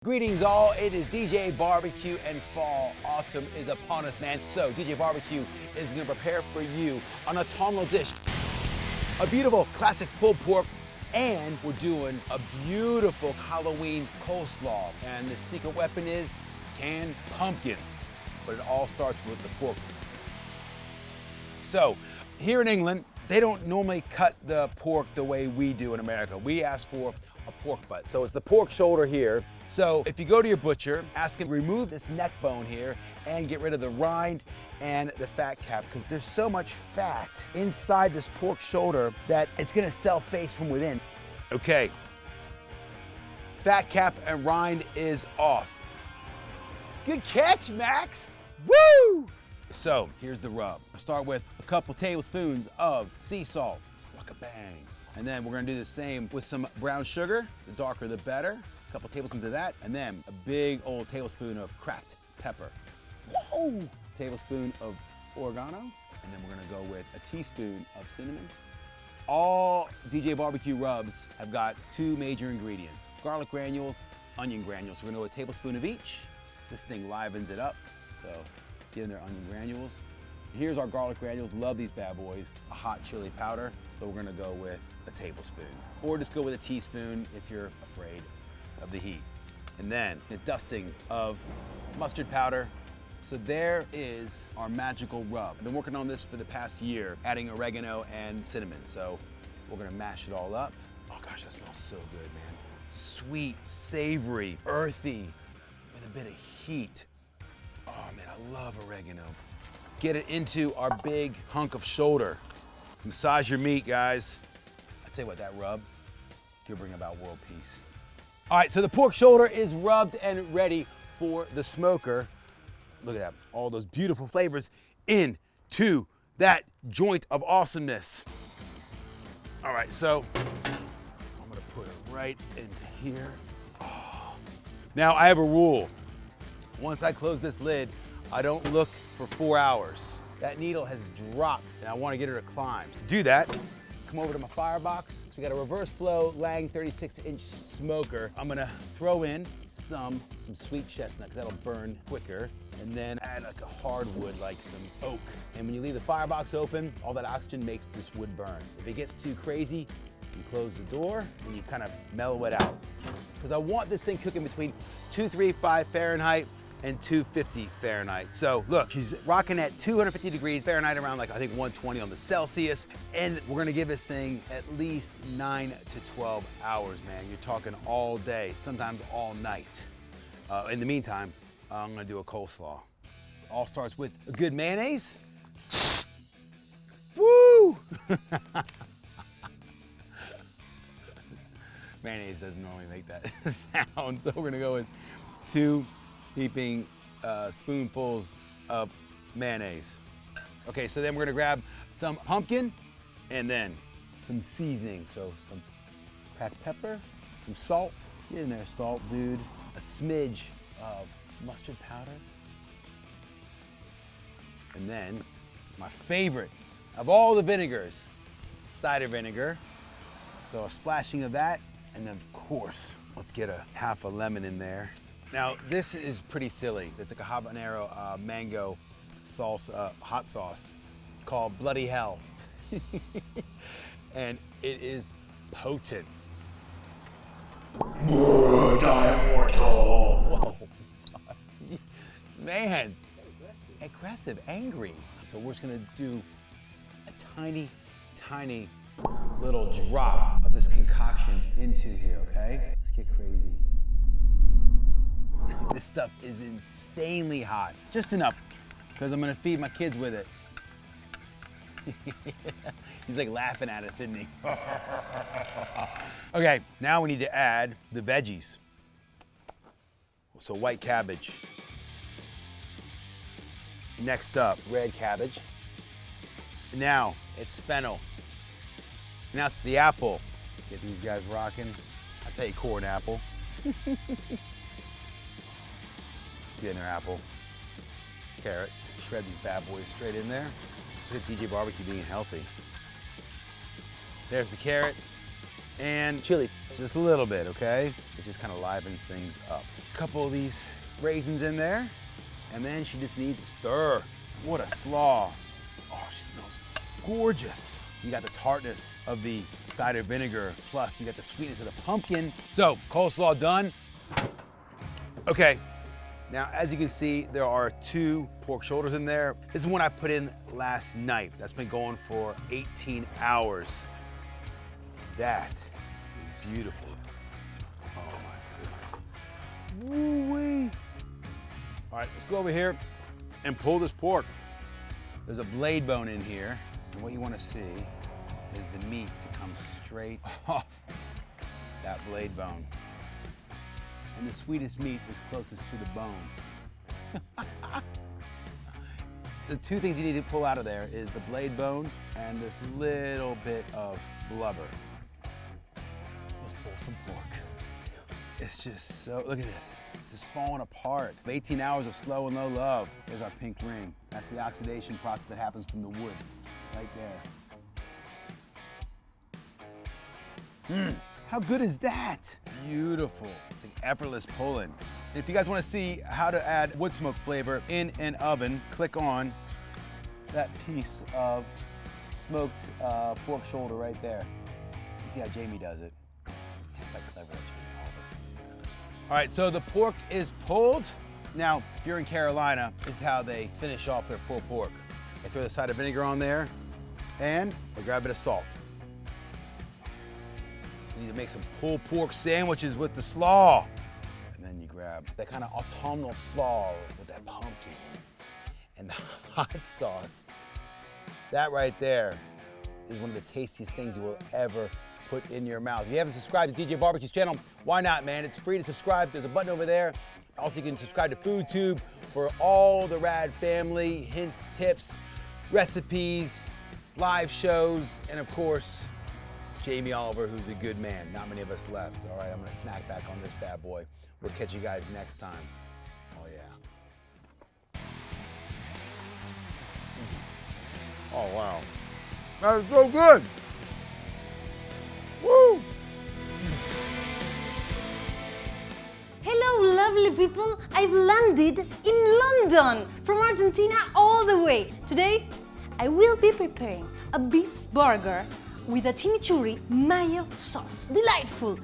Greetings all, it is DJ Barbecue and fall. Autumn is upon us, man. So DJ Barbecue is gonna prepare for you an autumnal dish. A beautiful classic pulled pork, and we're doing a beautiful Halloween coleslaw. And the secret weapon is canned pumpkin. But it all starts with the pork. So here in England, they don't normally cut the pork the way we do in America. We ask for a pork butt. So it's the pork shoulder here. So if you go to your butcher, ask him to remove this neck bone here and get rid of the rind and the fat cap, because there's so much fat inside this pork shoulder that it's gonna self-base from within. Okay, fat cap and rind is off. Good catch, Max, woo! So here's the rub. I'll start with a couple tablespoons of sea salt, like a bang. And then we're gonna do the same with some brown sugar, the darker the better. A couple tablespoons of that, and then a big old tablespoon of cracked pepper. Whoa! Tablespoon of oregano, and then we're gonna go with a teaspoon of cinnamon. All DJ Barbecue rubs have got two major ingredients: garlic granules, onion granules. We're gonna go with a tablespoon of each. This thing livens it up, so get in there onion granules. Here's our garlic granules, love these bad boys. A hot chili powder, so we're gonna go with a tablespoon. Or just go with a teaspoon if you're afraid of the heat. And then a dusting of mustard powder. So there is our magical rub. I've been working on this for the past year, adding oregano and cinnamon. So we're gonna mash it all up. Oh gosh, that smells so good, man. Sweet, savory, earthy, with a bit of heat. Oh man, I love oregano. Get it into our big hunk of shoulder. Massage your meat, guys. I tell you what, that rub could bring about world peace. All right, so the pork shoulder is rubbed and ready for the smoker. Look at that, all those beautiful flavors into that joint of awesomeness. All right, so I'm gonna put it right into here. Oh. Now I have a rule. Once I close this lid, I don't look for 4 hours. That needle has dropped and I wanna get her to climb. To do that, come over to my firebox. So we got a reverse flow Lang 36-inch smoker. I'm gonna throw in some sweet chestnut, because that'll burn quicker. And then add like a hardwood, like some oak. And when you leave the firebox open, all that oxygen makes this wood burn. If it gets too crazy, you close the door and you kind of mellow it out. Because I want this thing cooking between 235 Fahrenheit and 250 Fahrenheit. So look, she's rocking at 250 degrees Fahrenheit, around like I think 120 on the Celsius. And we're gonna give this thing at least 9 to 12 hours, man. You're talking all day, sometimes all night. In the meantime, I'm gonna do a coleslaw. All starts with a good mayonnaise. Woo! Mayonnaise doesn't normally make that sound, so we're gonna go with 2 heaping spoonfuls of mayonnaise. Okay, so then we're gonna grab some pumpkin and then some seasoning. So some cracked pepper, some salt. Get in there, salt, dude. A smidge of mustard powder. And then my favorite of all the vinegars, cider vinegar. So a splashing of that. And then of course, let's get a half a lemon in there. Now, this is pretty silly. It's like a habanero mango salsa, hot sauce called Bloody Hell. And it is potent. Whoa, man, aggressive, angry. So we're just gonna do a tiny, tiny little drop of this concoction into here, okay? Let's get crazy. This stuff is insanely hot. Just enough, because I'm gonna feed my kids with it. He's like laughing at us, isn't he? Okay, now we need to add the veggies. So white cabbage. Next up, red cabbage. Now it's fennel. Now it's the apple. Get these guys rocking. I'll tell you, corn apple. Get in their apple. Carrots. Shred these bad boys straight in there. Look at DJ Barbecue being healthy. There's the carrot. and chili, just a little bit, okay? It just kind of livens things up. A couple of these raisins in there, and then she just needs a stir. What a slaw. Oh, she smells gorgeous. You got the tartness of the cider vinegar, plus you got the sweetness of the pumpkin. So, coleslaw done. Okay, now as you can see, there are 2 pork shoulders in there. This is one I put in last night. That's been going for 18 hours. That is beautiful. Oh my goodness. Woo-wee. All right, let's go over here and pull this pork. There's a blade bone in here. And what you want to see is the meat to come straight off that blade bone. And the sweetest meat is closest to the bone. The 2 things you need to pull out of there is the blade bone and this little bit of blubber. Let's pull some pork. It's just so, look at this. It's just falling apart. 18 hours of slow and low love. There's our pink ring. That's the oxidation process that happens from the wood. Right there. How good is that? Beautiful. It's an effortless pull-in. And if you guys want to see how to add wood smoke flavor in an oven, click on that piece of smoked pork shoulder right there. You see how Jamie does it. He's quite clever. All right, so the pork is pulled. Now, if you're in Carolina, this is how they finish off their pulled pork. They throw the cider vinegar on there, and they grab a bit of salt. You need to make some pulled pork sandwiches with the slaw. And then you grab that kind of autumnal slaw with that pumpkin and the hot sauce. That right there is one of the tastiest things you will ever put in your mouth. If you haven't subscribed to DJ Barbecue's channel, why not, man? It's free to subscribe. There's a button over there. Also, you can subscribe to FoodTube for all the rad family hints, tips, recipes, live shows, and of course, Jamie Oliver, who's a good man. Not many of us left. All right, I'm gonna snack back on this bad boy. We'll catch you guys next time. Oh yeah. Oh wow. That is so good. Woo! Hello, lovely people. I've landed in London from Argentina all the way. Today, I will be preparing a beef burger with a chimichurri mayo sauce. Delightful.